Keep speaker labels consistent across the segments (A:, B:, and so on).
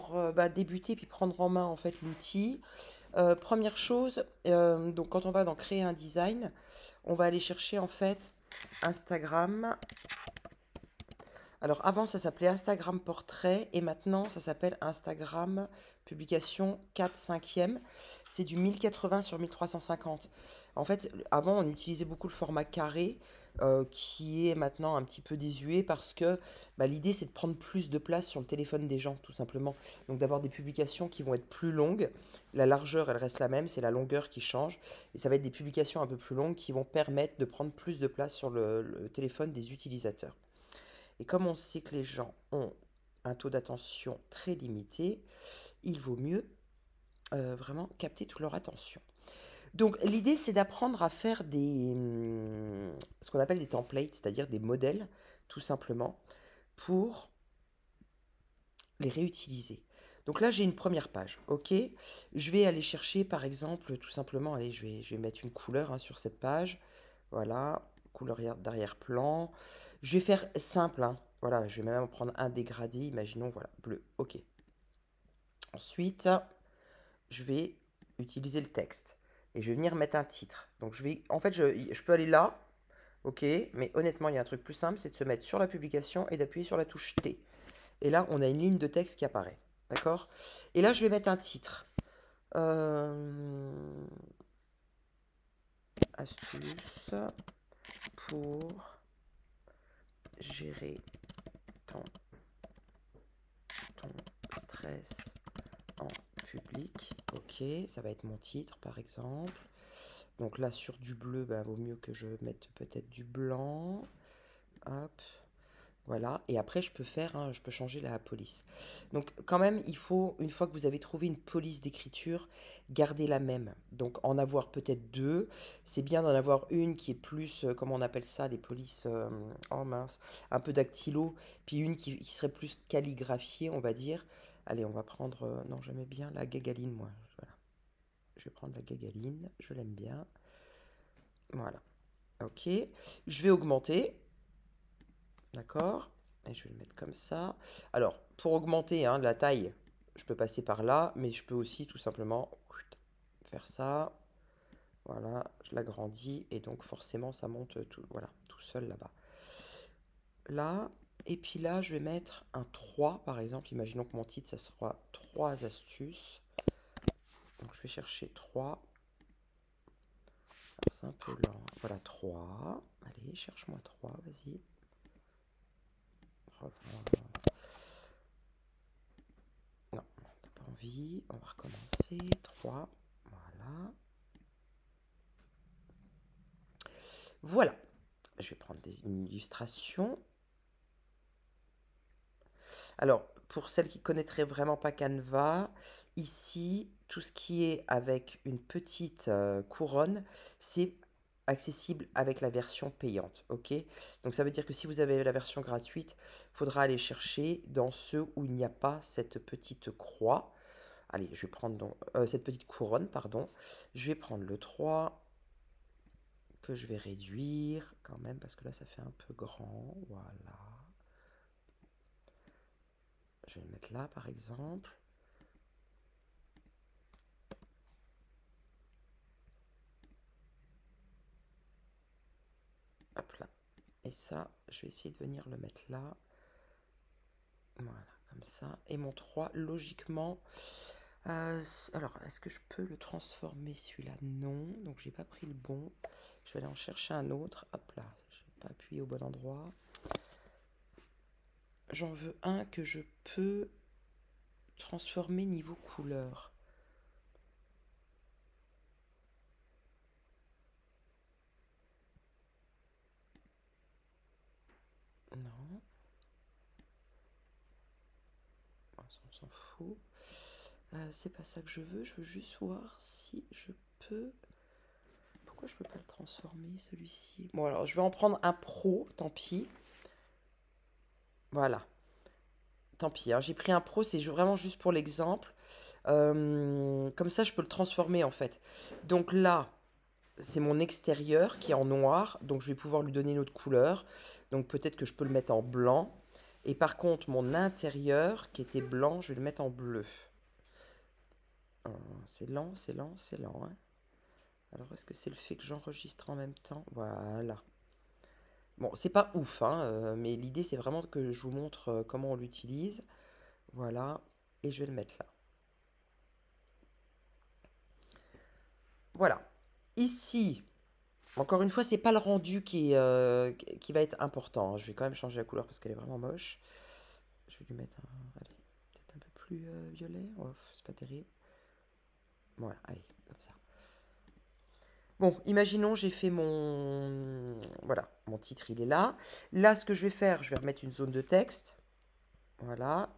A: pour débuter puis prendre en main en fait l'outil, première chose, donc quand on va dans créer un design, on va aller chercher en fait Instagram. Alors avant ça s'appelait Instagram portrait et maintenant ça s'appelle Instagram publication 4/5e. C'est du 1080 sur 1350. En fait, avant on utilisait beaucoup le format carré qui est maintenant un petit peu désuet parce que l'idée c'est de prendre plus de place sur le téléphone des gens tout simplement. Donc d'avoir des publications qui vont être plus longues. La largeur elle reste la même, c'est la longueur qui change. Et ça va être des publications un peu plus longues qui vont permettre de prendre plus de place sur le téléphone des utilisateurs. Et comme on sait que les gens ont un taux d'attention très limité, il vaut mieux vraiment capter toute leur attention. Donc l'idée c'est d'apprendre à faire ce qu'on appelle des templates, c'est-à-dire des modèles tout simplement pour les réutiliser. Donc là j'ai une première page, ok. Je vais aller chercher par exemple tout simplement, allez je vais mettre une couleur sur cette page, voilà, couleur d'arrière-plan. Je vais faire simple, hein. Voilà, je vais même prendre un dégradé, imaginons, voilà, bleu, ok. Ensuite, je vais utiliser le texte et je vais venir mettre un titre. Donc en fait, je peux aller là, ok, mais honnêtement, il y a un truc plus simple, c'est de se mettre sur la publication et d'appuyer sur la touche T. Et là, on a une ligne de texte qui apparaît, d'accord? Et là, je vais mettre un titre. Astuce pour gérer ton stress en public. Ok, ça va être mon titre par exemple. Donc là sur du bleu, vaut mieux que je mette peut-être du blanc. Hop, voilà. Et après je peux faire, je peux changer la police. Donc quand même, il faut, une fois que vous avez trouvé une police d'écriture, garder la même. Donc en avoir peut-être deux. C'est bien d'en avoir une qui est plus, comment on appelle ça, des polices, oh mince, un peu dactylo, puis une qui serait plus calligraphiée, on va dire. Allez, on va prendre, non, j'aimais bien la Gagaline, moi. Voilà. Je vais prendre la Gagaline, je l'aime bien. Voilà. Ok. Je vais augmenter. D'accord. Et je vais le mettre comme ça. Alors, pour augmenter la taille, je peux passer par là, mais je peux aussi tout simplement faire ça. Voilà, je l'agrandis et donc forcément ça monte tout, voilà, tout seul là-bas. Là, et puis là, je vais mettre un 3 par exemple. Imaginons que mon titre, ça sera 3 astuces. Donc je vais chercher 3. C'est un peu lent. Voilà, 3. Allez, cherche-moi 3, vas-y. Non, t'as pas envie. On va recommencer. 3. Voilà. Voilà. Je vais prendre une illustration. Alors, pour celles qui ne connaîtraient vraiment pas Canva, ici, tout ce qui est avec une petite couronne, c'est accessible avec la version payante, ok? Donc ça veut dire que si vous avez la version gratuite, il faudra aller chercher dans ceux où il n'y a pas cette petite croix. Allez, je vais prendre donc, cette petite couronne, pardon. Je vais prendre le 3 que je vais réduire quand même parce que là ça fait un peu grand, voilà. Je vais le mettre là par exemple. Hop là. Et ça, je vais essayer de venir le mettre là. Voilà, comme ça. Et mon 3, logiquement... alors, est-ce que je peux le transformer celui-là? Non. Donc, j'ai pas pris le bon. Je vais aller en chercher un autre. Hop là, je vais pas appuyer au bon endroit. J'en veux un que je peux transformer niveau couleur. Non. On s'en fout. C'est pas ça que je veux juste voir si je peux... Pourquoi je peux pas le transformer celui-ci? Bon alors je vais en prendre un pro, tant pis. Voilà, tant pis, j'ai pris un pro, c'est vraiment juste pour l'exemple. Comme ça je peux le transformer en fait. Donc là, c'est mon extérieur qui est en noir, donc je vais pouvoir lui donner une autre couleur. Donc peut-être que je peux le mettre en blanc. Et par contre, mon intérieur, qui était blanc, je vais le mettre en bleu. C'est lent, c'est lent, c'est lent, hein. Alors, est-ce que c'est le fait que j'enregistre en même temps? Voilà. Bon, c'est pas ouf, hein, mais l'idée, c'est vraiment que je vous montre comment on l'utilise. Voilà. Et je vais le mettre là. Voilà. Ici, encore une fois, c'est pas le rendu qui va être important, hein. Je vais quand même changer la couleur parce qu'elle est vraiment moche. Je vais lui mettre allez, peut-être un peu plus violet. Oh, c'est pas terrible. Voilà, allez, comme ça. Bon, imaginons, j'ai fait mon... Voilà, mon titre, il est là. Là, ce que je vais faire, je vais remettre une zone de texte. Voilà.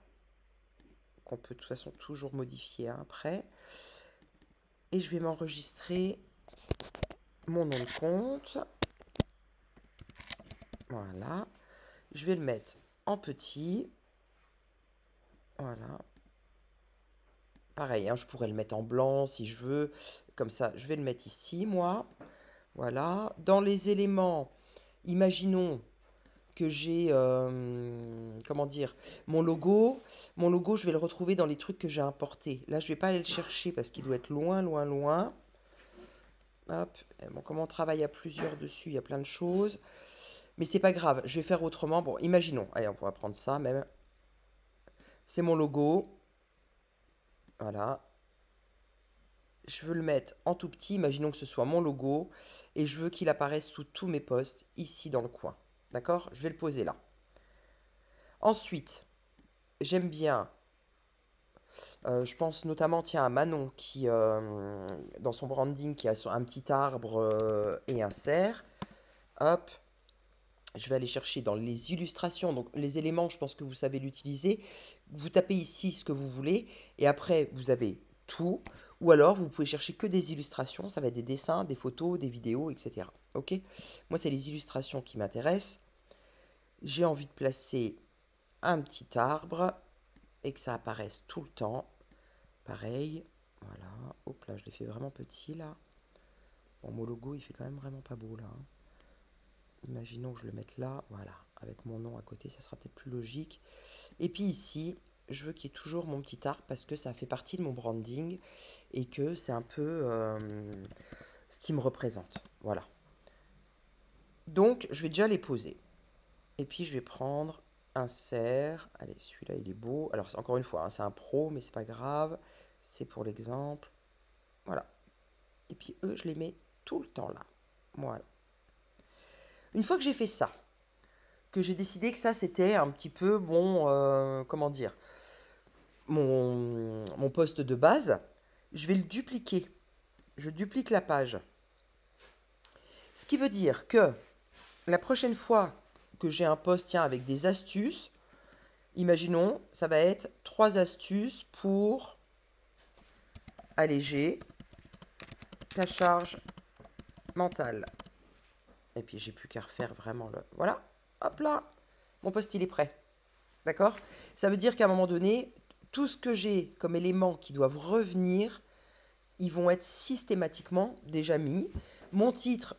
A: Qu'on peut de toute façon toujours modifier hein, après. Et je vais m'enregistrer mon nom de compte. Voilà. Je vais le mettre en petit. Voilà. Pareil, hein, je pourrais le mettre en blanc si je veux. Comme ça, je vais le mettre ici, moi. Voilà. Dans les éléments, imaginons que j'ai, comment dire, mon logo. Mon logo, je vais le retrouver dans les trucs que j'ai importés. Là, je vais pas aller le chercher parce qu'il doit être loin, loin, loin. Hop. Bon, comme on travaille à plusieurs dessus, il y a plein de choses. Mais c'est pas grave, je vais faire autrement. Bon, imaginons. Allez, on va prendre ça même. C'est mon logo. Voilà. Je veux le mettre en tout petit. Imaginons que ce soit mon logo. Et je veux qu'il apparaisse sous tous mes posts, ici dans le coin. D'accord? Je vais le poser là. Ensuite, j'aime bien, je pense notamment, tiens, à Manon, qui, dans son branding, qui a un petit arbre et un cerf. Hop, je vais aller chercher dans les illustrations, donc les éléments, je pense que vous savez l'utiliser. Vous tapez ici ce que vous voulez, et après, vous avez tout. Ou alors, vous pouvez chercher que des illustrations, ça va être des dessins, des photos, des vidéos, etc. Ok? Moi, c'est les illustrations qui m'intéressent. J'ai envie de placer un petit arbre et que ça apparaisse tout le temps. Pareil, voilà. Hop là, je l'ai fait vraiment petit là. Bon, mon logo, il fait quand même vraiment pas beau là, hein. Imaginons que je le mette là, voilà. Avec mon nom à côté, ça sera peut-être plus logique. Et puis ici, je veux qu'il y ait toujours mon petit arbre parce que ça fait partie de mon branding et que c'est un peu ce qui me représente. Voilà. Donc, je vais déjà les poser. Et puis, je vais prendre un cerf. Allez, celui-là, il est beau. Alors, encore une fois, hein, c'est un pro, mais c'est pas grave. C'est pour l'exemple. Voilà. Et puis, eux, je les mets tout le temps là. Voilà. Une fois que j'ai fait ça, que j'ai décidé que ça, c'était un petit peu, bon, comment dire, mon poste de base, je vais le dupliquer. Je duplique la page. Ce qui veut dire que la prochaine fois que j'ai un post, tiens, avec des astuces, imaginons, ça va être 3 astuces pour alléger ta charge mentale. Et puis, j'ai plus qu'à refaire vraiment le... Voilà, hop là, mon post, il est prêt. D'accord? Ça veut dire qu'à un moment donné, tout ce que j'ai comme éléments qui doivent revenir, ils vont être systématiquement déjà mis. Mon titre,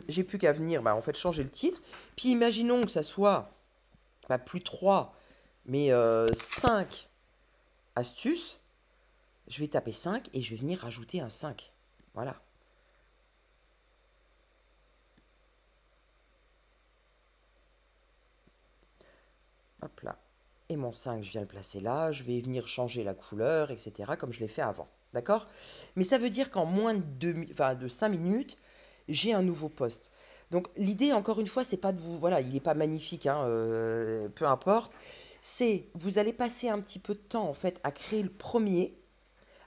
A: j'ai plus qu'à venir, bah, en fait, changer le titre. Puis imaginons que ça soit plus 3, mais 5 astuces. Je vais taper 5 et je vais venir rajouter un 5. Voilà. Hop là. Et mon 5, je viens le placer là. Je vais venir changer la couleur, etc. comme je l'ai fait avant. D'accord? Mais ça veut dire qu'en moins de 5 minutes, j'ai un nouveau poste. Donc l'idée, encore une fois, c'est pas de vous... Voilà, il n'est pas magnifique, hein, peu importe. C'est, vous allez passer un petit peu de temps, en fait, à créer le premier,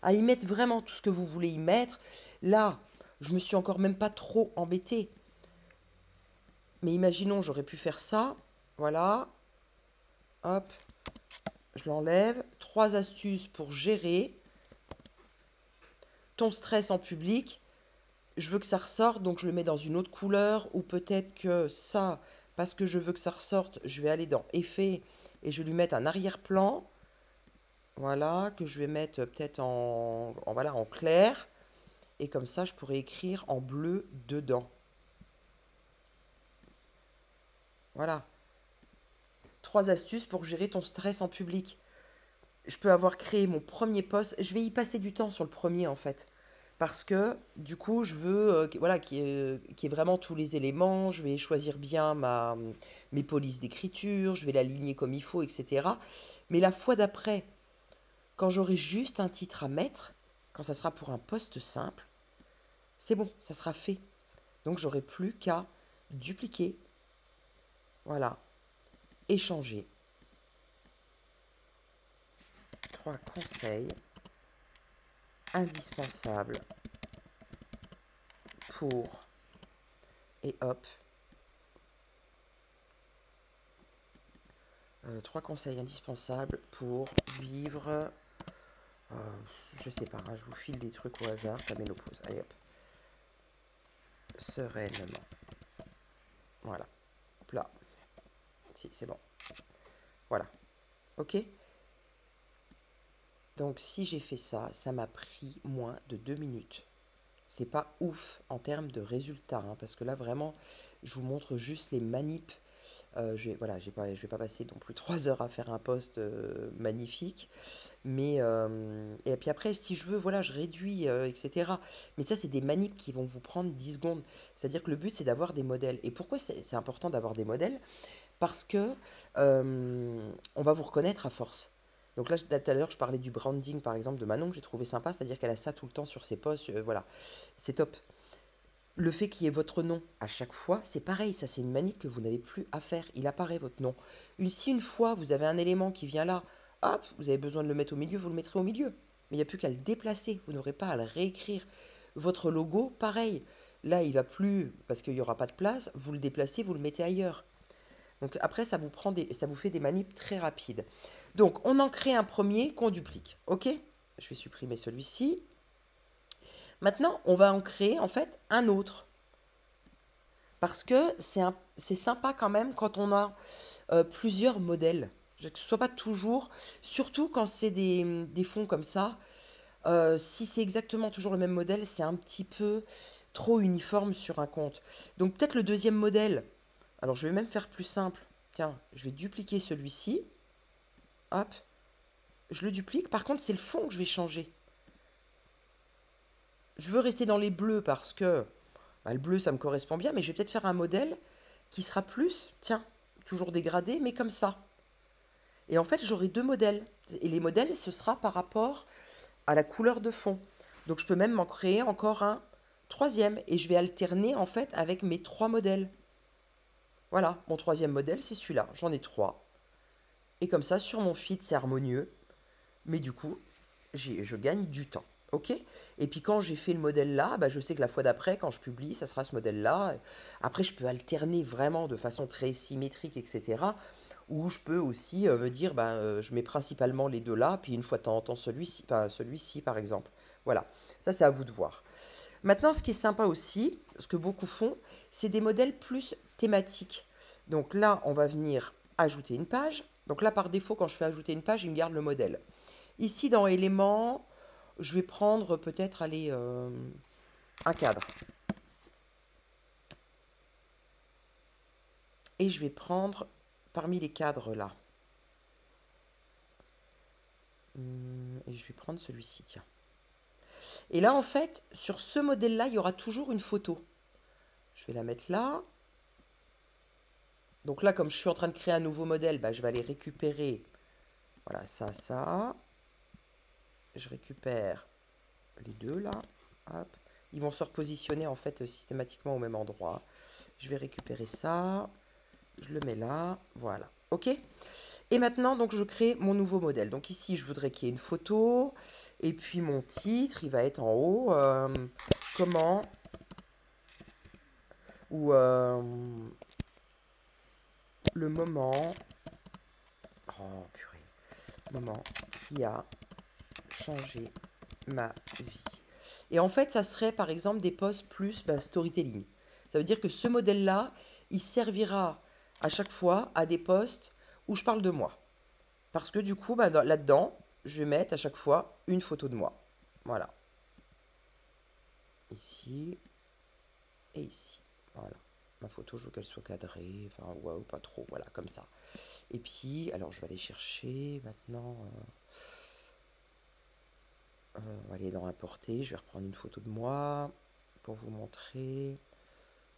A: à y mettre vraiment tout ce que vous voulez y mettre. Là, je me suis encore même pas trop embêtée. Mais imaginons, j'aurais pu faire ça. Voilà. Hop. Je l'enlève. 3 astuces pour gérer ton stress en public. Je veux que ça ressorte, donc je le mets dans une autre couleur. Ou peut-être que ça, parce que je veux que ça ressorte, je vais aller dans Effets et je vais lui mettre un arrière-plan. Voilà, que je vais mettre peut-être voilà, en clair. Et comme ça, je pourrais écrire en bleu dedans. Voilà. 3 astuces pour gérer ton stress en public. Je peux avoir créé mon premier post. Je vais y passer du temps sur le premier en fait. Parce que du coup, je veux voilà, qu'il y ait vraiment tous les éléments. Je vais choisir bien mes polices d'écriture. Je vais l'aligner comme il faut, etc. Mais la fois d'après, quand j'aurai juste un titre à mettre, quand ça sera pour un post simple, c'est bon, ça sera fait. Donc j'aurai plus qu'à dupliquer, voilà, échanger. 3 conseils indispensables pour, et hop, 3 conseils indispensables pour vivre, je sais pas, hein, je vous file des trucs au hasard, ta ménopause, allez hop, sereinement, voilà, hop là, si, c'est bon, voilà, ok. Donc si j'ai fait ça, ça m'a pris moins de 2 minutes. C'est pas ouf en termes de résultats, hein, parce que là vraiment, je vous montre juste les manips. Voilà, je vais pas passer non plus 3 heures à faire un post magnifique, mais et puis après, si je veux, voilà, je réduis, etc. Mais ça, c'est des manips qui vont vous prendre 10 secondes. C'est-à-dire que le but, c'est d'avoir des modèles. Et pourquoi c'est important d'avoir des modèles? Parce que on va vous reconnaître à force. Donc là, tout à l'heure, je parlais du branding, par exemple, de Manon, que j'ai trouvé sympa, c'est-à-dire qu'elle a ça tout le temps sur ses posts, voilà, c'est top. Le fait qu'il y ait votre nom à chaque fois, c'est pareil, ça c'est une manip que vous n'avez plus à faire, il apparaît votre nom. Si une fois vous avez un élément qui vient là, hop, vous avez besoin de le mettre au milieu, vous le mettrez au milieu. Mais il n'y a plus qu'à le déplacer, vous n'aurez pas à le réécrire. Votre logo, pareil. Là, il va plus, parce qu'il n'y aura pas de place, vous le déplacez, vous le mettez ailleurs. Donc après, ça vous fait des manips très rapides. Donc on en crée un premier qu'on duplique. Ok? Je vais supprimer celui-ci. Maintenant, on va en créer en fait un autre. Parce que c'est sympa quand même quand on a plusieurs modèles. Que ce soit pas toujours, surtout quand c'est des fonds comme ça. Si c'est exactement toujours le même modèle, c'est un petit peu trop uniforme sur un compte. Donc peut-être le deuxième modèle. Alors je vais même faire plus simple. Tiens, je vais dupliquer celui-ci. Hop, je le duplique. Par contre, c'est le fond que je vais changer. Je veux rester dans les bleus parce que bah, le bleu, ça me correspond bien, mais je vais peut-être faire un modèle qui sera plus, tiens, toujours dégradé, mais comme ça. Et en fait, j'aurai deux modèles. Et les modèles, ce sera par rapport à la couleur de fond. Donc je peux même m'en créer encore un troisième. Et je vais alterner en fait avec mes trois modèles. Voilà, mon troisième modèle, c'est celui-là. J'en ai trois. Et comme ça, sur mon feed, c'est harmonieux. Mais du coup, je gagne du temps. Ok? Et puis quand j'ai fait le modèle là, bah, je sais que la fois d'après, quand je publie, ça sera ce modèle-là. Après, je peux alterner vraiment de façon très symétrique, etc. Ou je peux aussi me dire, bah, je mets principalement les deux là, puis une fois de temps en temps celui-ci, enfin, celui-ci par exemple. Voilà, ça c'est à vous de voir. Maintenant, ce qui est sympa aussi, ce que beaucoup font, c'est des modèles plus thématiques. Donc là, on va venir ajouter une page. Donc là, par défaut, quand je fais ajouter une page, il me garde le modèle. Ici, dans éléments, je vais prendre peut-être, allez, un cadre. Et je vais prendre parmi les cadres là. Et je vais prendre celui-ci, tiens. Et là, en fait, sur ce modèle-là, il y aura toujours une photo. Je vais la mettre là. Donc là, comme je suis en train de créer un nouveau modèle, bah, je vais aller récupérer, voilà, ça. Je récupère les deux là. Hop. Ils vont se repositionner en fait systématiquement au même endroit. Je vais récupérer ça. Je le mets là. Voilà. OK? Et maintenant, donc, je crée mon nouveau modèle. Donc ici, je voudrais qu'il y ait une photo. Et puis mon titre, il va être en haut. Comment ou le moment. Oh purée. Moment qui a changé ma vie. Et en fait, ça serait par exemple des posts plus storytelling. Ça veut dire que ce modèle-là, il servira à chaque fois à des posts où je parle de moi. Parce que du coup, là-dedans, je vais mettre à chaque fois une photo de moi. Voilà. Ici et ici. Voilà. Ma photo, je veux qu'elle soit cadrée, enfin, ouais, ou pas trop, voilà, comme ça. Et puis, alors, je vais aller chercher maintenant. On va aller dans Importer. Je vais reprendre une photo de moi pour vous montrer.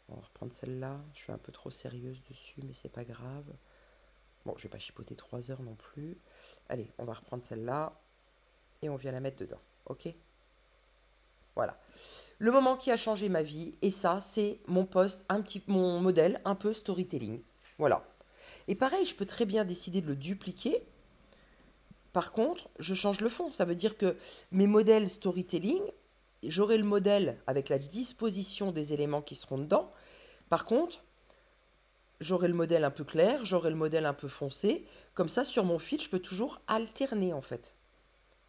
A: On va reprendre celle-là. Je suis un peu trop sérieuse dessus, mais c'est pas grave. Bon, je vais pas chipoter 3 heures non plus. Allez, on va reprendre celle-là et on vient la mettre dedans. Ok? Voilà. Le moment qui a changé ma vie, et ça, c'est mon post, mon modèle un peu storytelling. Voilà. Et pareil, je peux très bien décider de le dupliquer. Par contre, je change le fond. Ça veut dire que mes modèles storytelling, j'aurai le modèle avec la disposition des éléments qui seront dedans. Par contre, j'aurai le modèle un peu clair, j'aurai le modèle un peu foncé. Comme ça, sur mon fil, je peux toujours alterner en fait.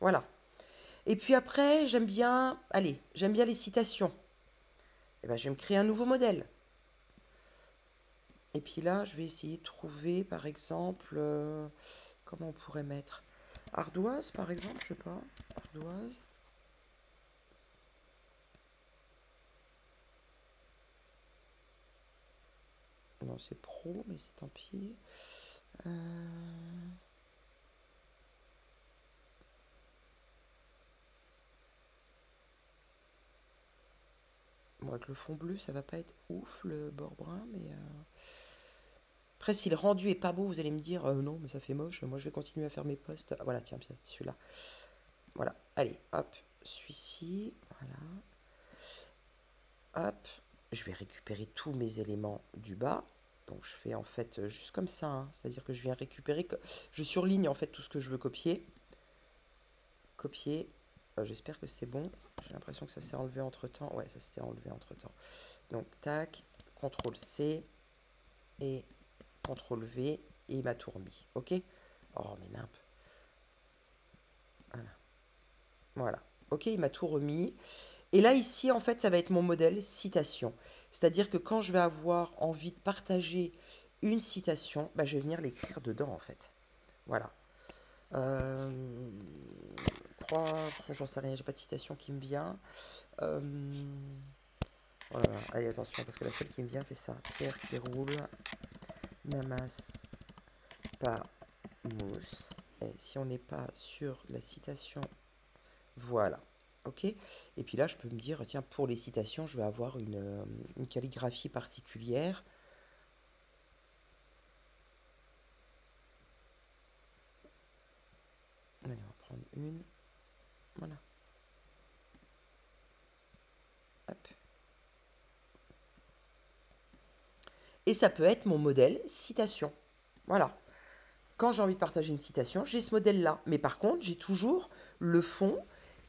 A: Voilà. Et puis après, j'aime bien les citations. Et ben, je vais me créer un nouveau modèle. Et puis là, je vais essayer de trouver, par exemple, comment on pourrait mettre ardoise, par exemple, je sais pas, ardoise. Non, c'est pro, mais c'est tant pis. Bon, avec le fond bleu, ça va pas être ouf, le bord brun, mais... Après, si le rendu est pas beau, vous allez me dire, non, mais ça fait moche, moi je vais continuer à faire mes posts. Ah, voilà, tiens, celui-là. Voilà, allez, hop, celui-ci, voilà. Hop, je vais récupérer tous mes éléments du bas. Donc je fais en fait juste comme ça, hein. C'est-à-dire que je viens récupérer, je surligne en fait tout ce que je veux copier. Copier, j'espère que c'est bon. J'ai l'impression que ça s'est enlevé entre-temps. Ouais, ça s'est enlevé entre-temps. Donc tac, CTRL-C et CTRL-V et il m'a tout remis. Ok? Oh, mais nimp. Voilà. Voilà. Ok, il m'a tout remis. Et là, ici, en fait, ça va être mon modèle citation. C'est-à-dire que quand je vais avoir envie de partager une citation, bah, je vais venir l'écrire dedans, en fait. Voilà. J'en sais rien, j'ai pas de citation qui me vient. Voilà, allez, attention, parce que la seule qui me vient, c'est ça. Pierre qui roule n'amasse pas mousse. Et si on n'est pas sur la citation, voilà. Ok. Et puis là, je peux me dire, tiens, pour les citations, je vais avoir une calligraphie particulière. Allez, on va prendre une. Voilà. Hop. Et ça peut être mon modèle citation. Voilà. Quand j'ai envie de partager une citation, j'ai ce modèle-là. Mais par contre, j'ai toujours le fond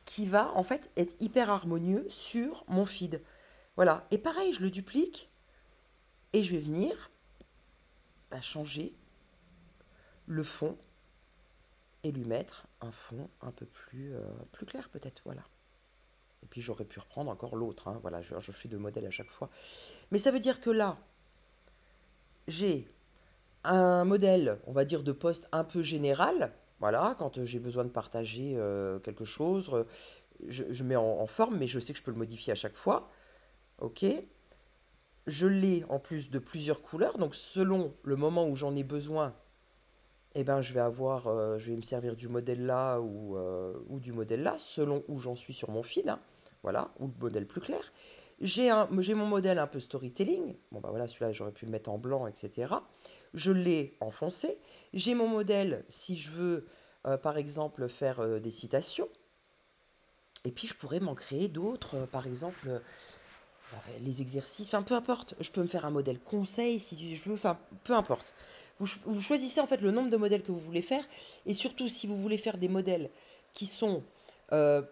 A: qui va en fait être hyper harmonieux sur mon feed. Voilà. Et pareil, je le duplique et je vais venir changer le fond et lui mettre un fond un peu plus clair peut-être. Voilà. Et puis j'aurais pu reprendre encore l'autre. Hein. Voilà, je fais 2 modèles à chaque fois. Mais ça veut dire que là, j'ai un modèle, on va dire, de poste un peu général. Voilà, quand j'ai besoin de partager quelque chose, je mets en forme, mais je sais que je peux le modifier à chaque fois. Ok. Je l'ai en plus de plusieurs couleurs, donc selon le moment où j'en ai besoin, eh ben, je vais me servir du modèle là ou du modèle là, selon où j'en suis sur mon feed. Hein. Voilà, ou le modèle plus clair. J'ai mon modèle un peu storytelling. Bon, bah voilà, celui-là, j'aurais pu le mettre en blanc, etc. Je l'ai en foncé. J'ai mon modèle, si je veux, par exemple, faire des citations. Et puis, je pourrais m'en créer d'autres. Par exemple, les exercices. Enfin, peu importe. Je peux me faire un modèle conseil si je veux. Enfin, peu importe. Vous choisissez en fait le nombre de modèles que vous voulez faire. Et surtout, si vous voulez faire des modèles qui sont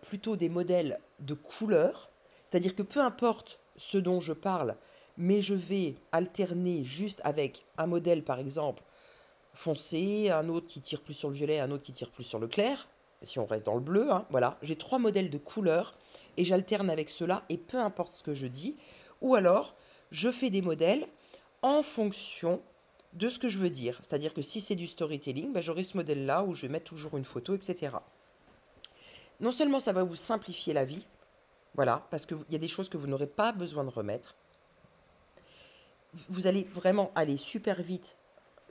A: plutôt des modèles de couleurs, c'est-à-dire que peu importe ce dont je parle, mais je vais alterner juste avec un modèle, par exemple, foncé, un autre qui tire plus sur le violet, un autre qui tire plus sur le clair. Si on reste dans le bleu, hein, voilà, j'ai 3 modèles de couleurs et j'alterne avec ceux-là et peu importe ce que je dis. Ou alors, je fais des modèles en fonction de ce que je veux dire. C'est-à-dire que si c'est du storytelling, bah, j'aurai ce modèle-là où je vais mettre toujours une photo, etc. Non seulement ça va vous simplifier la vie, voilà, parce qu'il y a des choses que vous n'aurez pas besoin de remettre. vous allez vraiment aller super vite.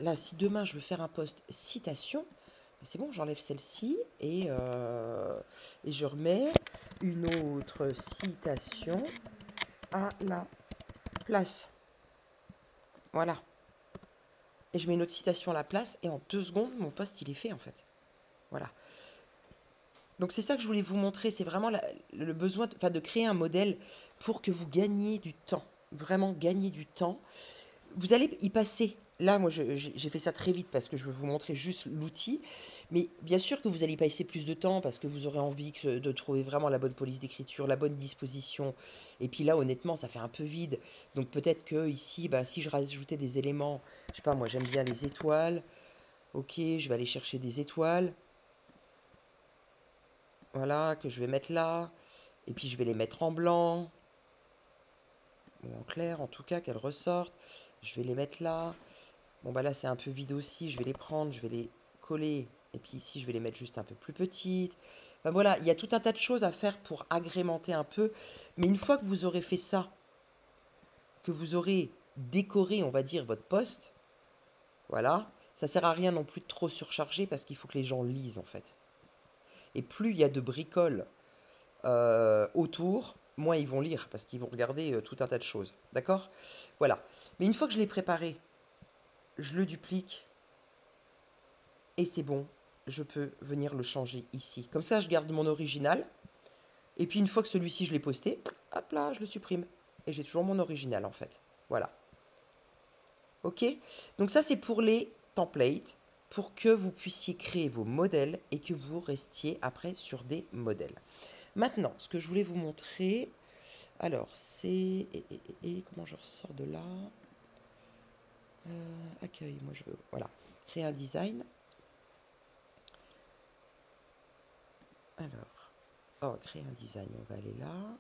A: Là, si demain je veux faire un post citation, c'est bon, j'enlève celle-ci et je remets une autre citation à la place. Voilà. Et je mets une autre citation à la place et en 2 secondes, mon post, il est fait en fait. Voilà. Donc c'est ça que je voulais vous montrer, c'est vraiment le besoin de créer un modèle pour que vous gagniez du temps. Vraiment gagner du temps. Vous allez y passer. Là, moi, j'ai fait ça très vite parce que je veux vous montrer juste l'outil. Mais bien sûr que vous allez y passer plus de temps parce que vous aurez envie de trouver vraiment la bonne police d'écriture, la bonne disposition. Et puis là, honnêtement, ça fait un peu vide. Donc peut-être que ici, bah, si je rajoutais des éléments, je sais pas, moi j'aime bien les étoiles. Ok, je vais aller chercher des étoiles. Voilà, que je vais mettre là. Et puis je vais les mettre en blanc. Ou en clair, en tout cas, qu'elles ressortent. Je vais les mettre là. Bon, bah là, c'est un peu vide aussi. Je vais les prendre, je vais les coller. Et puis ici, je vais les mettre juste un peu plus petites. Ben voilà, il y a tout un tas de choses à faire pour agrémenter un peu. Mais une fois que vous aurez fait ça, que vous aurez décoré, on va dire, votre poste, voilà, ça sert à rien non plus de trop surcharger parce qu'il faut que les gens lisent, en fait. Et plus il y a de bricoles autour, moins ils vont lire parce qu'ils vont regarder tout un tas de choses. D'accord? Voilà. Mais une fois que je l'ai préparé, je le duplique et c'est bon, je peux venir le changer ici. Comme ça, je garde mon original. Et puis une fois que celui-ci, je l'ai posté, hop là, je le supprime. Et j'ai toujours mon original en fait. Voilà. Ok? Donc ça, c'est pour les templates, pour que vous puissiez créer vos modèles et que vous restiez après sur des modèles. Maintenant, ce que je voulais vous montrer, alors c'est... comment je ressors de là? Accueil, moi je veux... Voilà. Créer un design. Alors, oh, créer un design, on va aller là.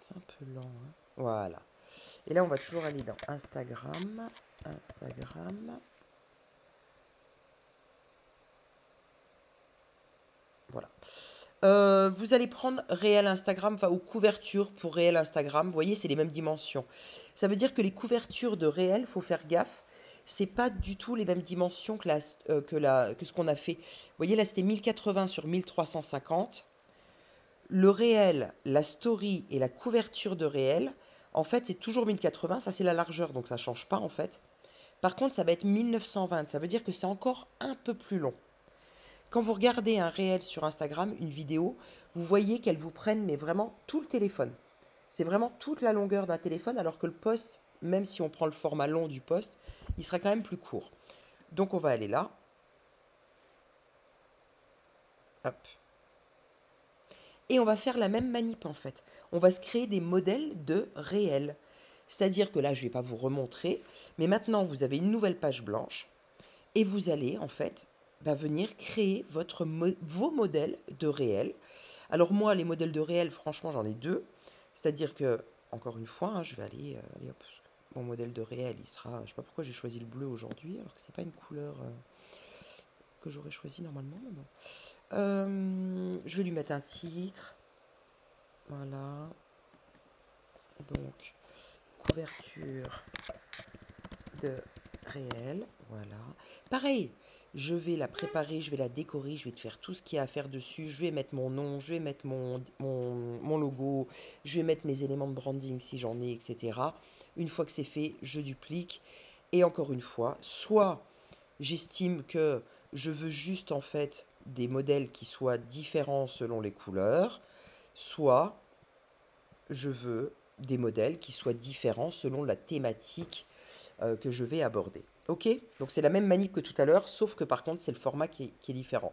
A: C'est un peu lent, hein. Voilà. Et là, on va toujours aller dans Instagram. Instagram. Voilà. Vous allez prendre réel Instagram, enfin, ou couverture pour réel Instagram. Vous voyez, c'est les mêmes dimensions. Ça veut dire que les couvertures de réel, faut faire gaffe. C'est pas du tout les mêmes dimensions que ce qu'on a fait. Vous voyez, là, c'était 1080 sur 1350. Le réel, la story et la couverture de réel, en fait, c'est toujours 1080. Ça, c'est la largeur, donc ça change pas, en fait. Par contre, ça va être 1920. Ça veut dire que c'est encore un peu plus long. Quand vous regardez un réel sur Instagram, une vidéo, vous voyez qu'elles vous prennent mais vraiment tout le téléphone. C'est vraiment toute la longueur d'un téléphone, alors que le post, même si on prend le format long du post, il sera quand même plus court. Donc on va aller là. Hop. Et on va faire la même manip en fait. On va se créer des modèles de réel. C'est-à-dire que là, je ne vais pas vous remontrer, mais maintenant vous avez une nouvelle page blanche et vous allez en fait venir créer vos modèles de réel. Alors moi, les modèles de réel, franchement, j'en ai deux. C'est-à-dire que, encore une fois, hein, je vais aller hop, mon modèle de réel, il sera, je ne sais pas pourquoi j'ai choisi le bleu aujourd'hui, alors que c'est pas une couleur que j'aurais choisi normalement. Mais bon. Je vais lui mettre un titre. Voilà. Donc, couverture de réel. Voilà. Pareil, je vais la préparer, je vais la décorer, je vais te faire tout ce qu'il y a à faire dessus. Je vais mettre mon nom, je vais mettre mon logo, je vais mettre mes éléments de branding si j'en ai, etc. Une fois que c'est fait, je duplique. Et encore une fois, soit j'estime que je veux juste en fait des modèles qui soient différents selon les couleurs, soit je veux des modèles qui soient différents selon la thématique que je vais aborder. Ok? Donc c'est la même manip que tout à l'heure, sauf que par contre c'est le format qui est différent.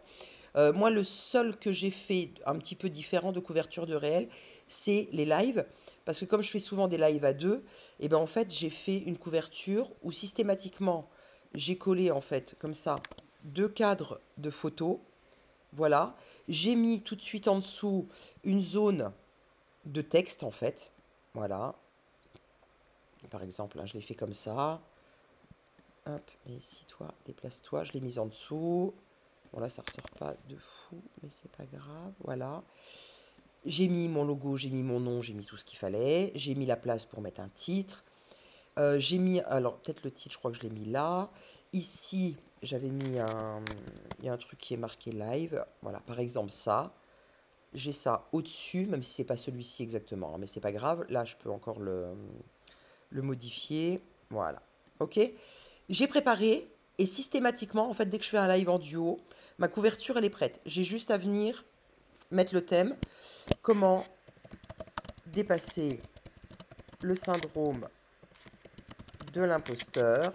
A: Moi, le seul que j'ai fait un petit peu différent de couverture de réel, c'est les lives. Parce que comme je fais souvent des lives à deux, et ben en fait j'ai fait une couverture où systématiquement j'ai collé en fait comme ça 2 cadres de photos. Voilà. J'ai mis tout de suite en dessous une zone de texte en fait. Voilà. Par exemple, là, je l'ai fait comme ça. Hop, et ici, toi, déplace-toi. Je l'ai mise en dessous. Bon, là, ça ressort pas de fou, mais c'est pas grave. Voilà. J'ai mis mon logo, j'ai mis mon nom, j'ai mis tout ce qu'il fallait. J'ai mis la place pour mettre un titre. J'ai mis, alors peut-être le titre, je crois que je l'ai mis là. Ici, j'avais mis un, il y a un truc qui est marqué live. Voilà, par exemple ça. J'ai ça au-dessus, même si c'est pas celui-ci exactement, hein, mais c'est pas grave. Là, je peux encore le modifier. Voilà. Ok. J'ai préparé et systématiquement, en fait, dès que je fais un live en duo, ma couverture, elle est prête. J'ai juste à venir mettre le thème. Comment dépasser le syndrome de l'imposteur.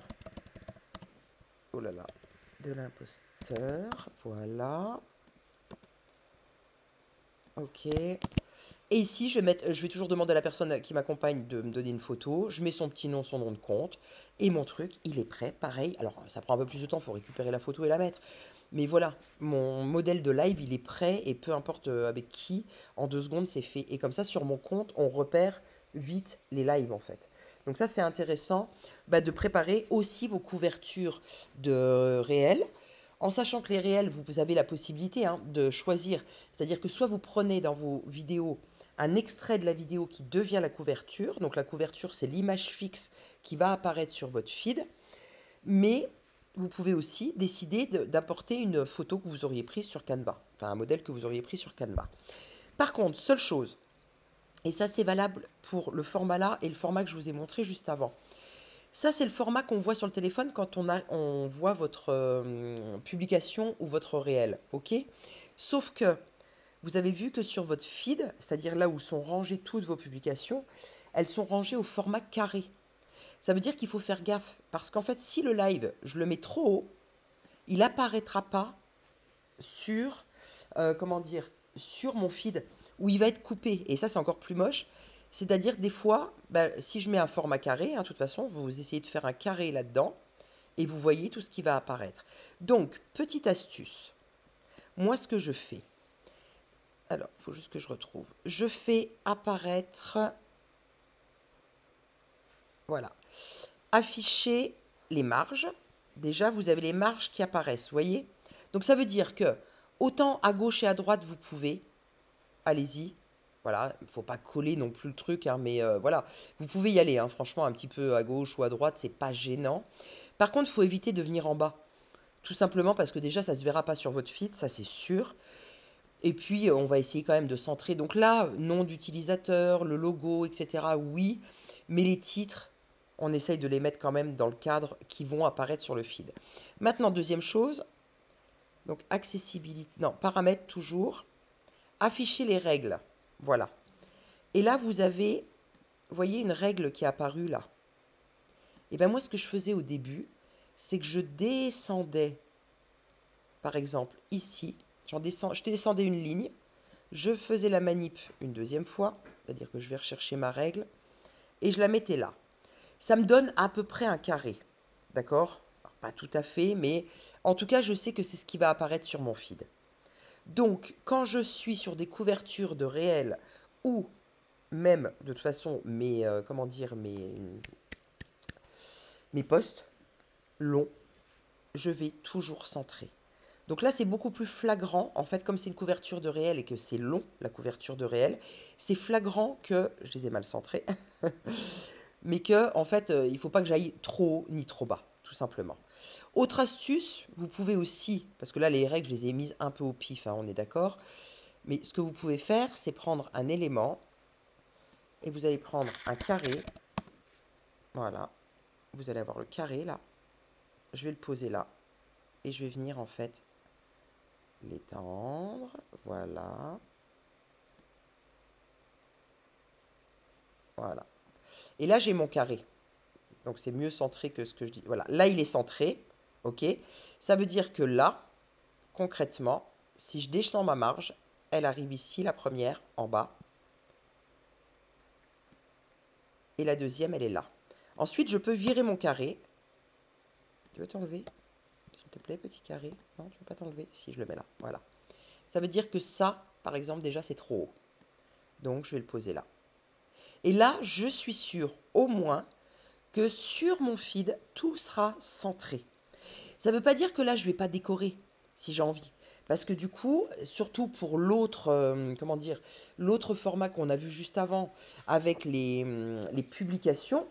A: Oh là là. De l'imposteur. Voilà. Ok. Et ici, je vais toujours demander à la personne qui m'accompagne de me donner une photo. Je mets son petit nom, son nom de compte. Et mon truc, il est prêt. Pareil. Alors, ça prend un peu plus de temps. Il faut récupérer la photo et la mettre. Mais voilà, mon modèle de live, il est prêt. Et peu importe avec qui, en 2 secondes, c'est fait. Et comme ça, sur mon compte, on repère vite les lives, en fait. Donc ça, c'est intéressant de préparer aussi vos couvertures de réels. En sachant que les réels, vous avez la possibilité de choisir. C'est-à-dire que soit vous prenez dans vos vidéos un extrait de la vidéo qui devient la couverture. Donc la couverture, c'est l'image fixe qui va apparaître sur votre feed. Mais vous pouvez aussi décider d'apporter une photo que vous auriez prise sur Canva. Enfin, un modèle que vous auriez pris sur Canva. Par contre, seule chose, et ça c'est valable pour le format là et le format que je vous ai montré juste avant. Ça, c'est le format qu'on voit sur le téléphone quand on voit votre publication ou votre réel, ok? Sauf que vous avez vu que sur votre feed, c'est-à-dire là où sont rangées toutes vos publications, elles sont rangées au format carré. Ça veut dire qu'il faut faire gaffe, parce qu'en fait, si le live, je le mets trop haut, il apparaîtra pas sur, comment dire, sur mon feed, où il va être coupé. Et ça, c'est encore plus moche. C'est-à-dire, des fois, si je mets un format carré, de toute façon, vous essayez de faire un carré là-dedans, et vous voyez tout ce qui va apparaître. Donc, petite astuce. Moi, ce que je fais, alors, il faut juste que je retrouve. Je fais apparaître, voilà, afficher les marges. Déjà, vous avez les marges qui apparaissent, vous voyez? Donc, ça veut dire que, autant à gauche et à droite, vous pouvez, allez-y. Voilà, il ne faut pas coller non plus le truc, mais voilà, vous pouvez y aller, franchement, un petit peu à gauche ou à droite, c'est pas gênant. Par contre, il faut éviter de venir en bas, tout simplement parce que déjà, ça ne se verra pas sur votre feed, ça c'est sûr. Et puis, on va essayer quand même de centrer. Donc là, nom d'utilisateur, le logo, etc., oui, mais les titres, on essaye de les mettre quand même dans le cadre qui vont apparaître sur le feed. Maintenant, deuxième chose, donc accessibilité, non, paramètres toujours, afficher les règles. Voilà. Et là, vous avez, vous voyez, une règle qui est apparue là. Et bien moi, ce que je faisais au début, c'est que je descendais, par exemple, ici, je descendais une ligne, je faisais la manip une deuxième fois, c'est-à-dire que je vais rechercher ma règle, et je la mettais là. Ça me donne à peu près un carré, d'accord? Pas tout à fait, mais en tout cas, je sais que c'est ce qui va apparaître sur mon feed. Donc, quand je suis sur des couvertures de réel ou même, de toute façon, comment dire, mes posts longs, je vais toujours centrer. Donc là, c'est beaucoup plus flagrant. En fait, comme c'est une couverture de réel et que c'est long, la couverture de réel, c'est flagrant que, je les ai mal centrés, mais que, en fait, il ne faut pas que j'aille trop haut ni trop bas, tout simplement. Autre astuce, vous pouvez aussi, parce que là, les règles, je les ai mises un peu au pif, on est d'accord, mais ce que vous pouvez faire, c'est prendre un élément, et vous allez prendre un carré, voilà, vous allez avoir le carré là, je vais le poser là, et je vais venir en fait l'étendre, voilà, voilà. Et là j'ai mon carré, donc c'est mieux centré que ce que je dis, voilà, là il est centré, ok, ça veut dire que là, concrètement, si je descends ma marge, elle arrive ici, la première, en bas, et la deuxième, elle est là. Ensuite, je peux virer mon carré. Tu veux t'enlever, s'il te plaît, petit carré? Non, tu ne veux pas t'enlever? Si, je le mets là, voilà. Ça veut dire que ça, par exemple, déjà, c'est trop haut. Donc, je vais le poser là. Et là, je suis sûre, au moins, que sur mon feed, tout sera centré. Ça ne veut pas dire que là, je ne vais pas décorer, si j'ai envie. Parce que du coup, surtout pour l'autre, comment dire, l'autre format qu'on a vu juste avant avec les publications,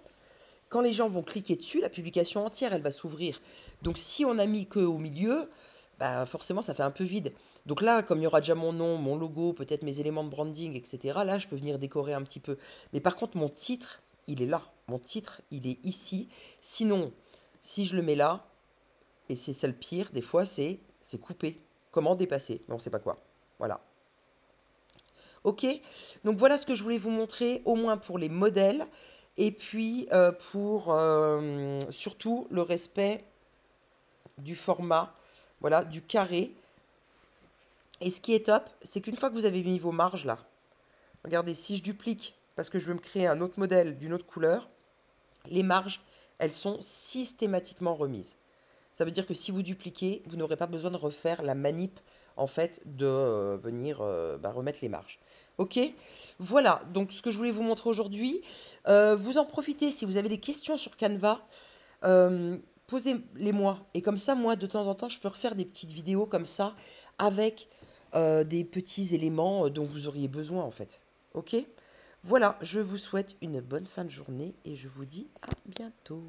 A: quand les gens vont cliquer dessus, la publication entière, elle va s'ouvrir. Donc si on a mis que au milieu, bah forcément ça fait un peu vide. Donc là, comme il y aura déjà mon nom, mon logo, peut-être mes éléments de branding, etc., là, je peux venir décorer un petit peu. Mais par contre, mon titre, il est là. Mon titre, il est ici. Sinon, si je le mets là, et c'est ça le pire, des fois, c'est coupé. Comment dépasser? Mais on ne sait pas quoi. Voilà. Ok? Donc voilà ce que je voulais vous montrer, au moins pour les modèles. Et puis pour surtout le respect du format, voilà, du carré. Et ce qui est top, c'est qu'une fois que vous avez mis vos marges là, regardez, si je duplique, parce que je veux me créer un autre modèle d'une autre couleur, les marges, elles sont systématiquement remises. Ça veut dire que si vous dupliquez, vous n'aurez pas besoin de refaire la manip, en fait, de venir remettre les marges. Ok? Voilà, donc ce que je voulais vous montrer aujourd'hui. Vous en profitez, si vous avez des questions sur Canva, posez-les-moi. Et comme ça, moi, de temps en temps, je peux refaire des petites vidéos comme ça, avec des petits éléments dont vous auriez besoin, en fait. Ok? Voilà, je vous souhaite une bonne fin de journée et je vous dis à bientôt.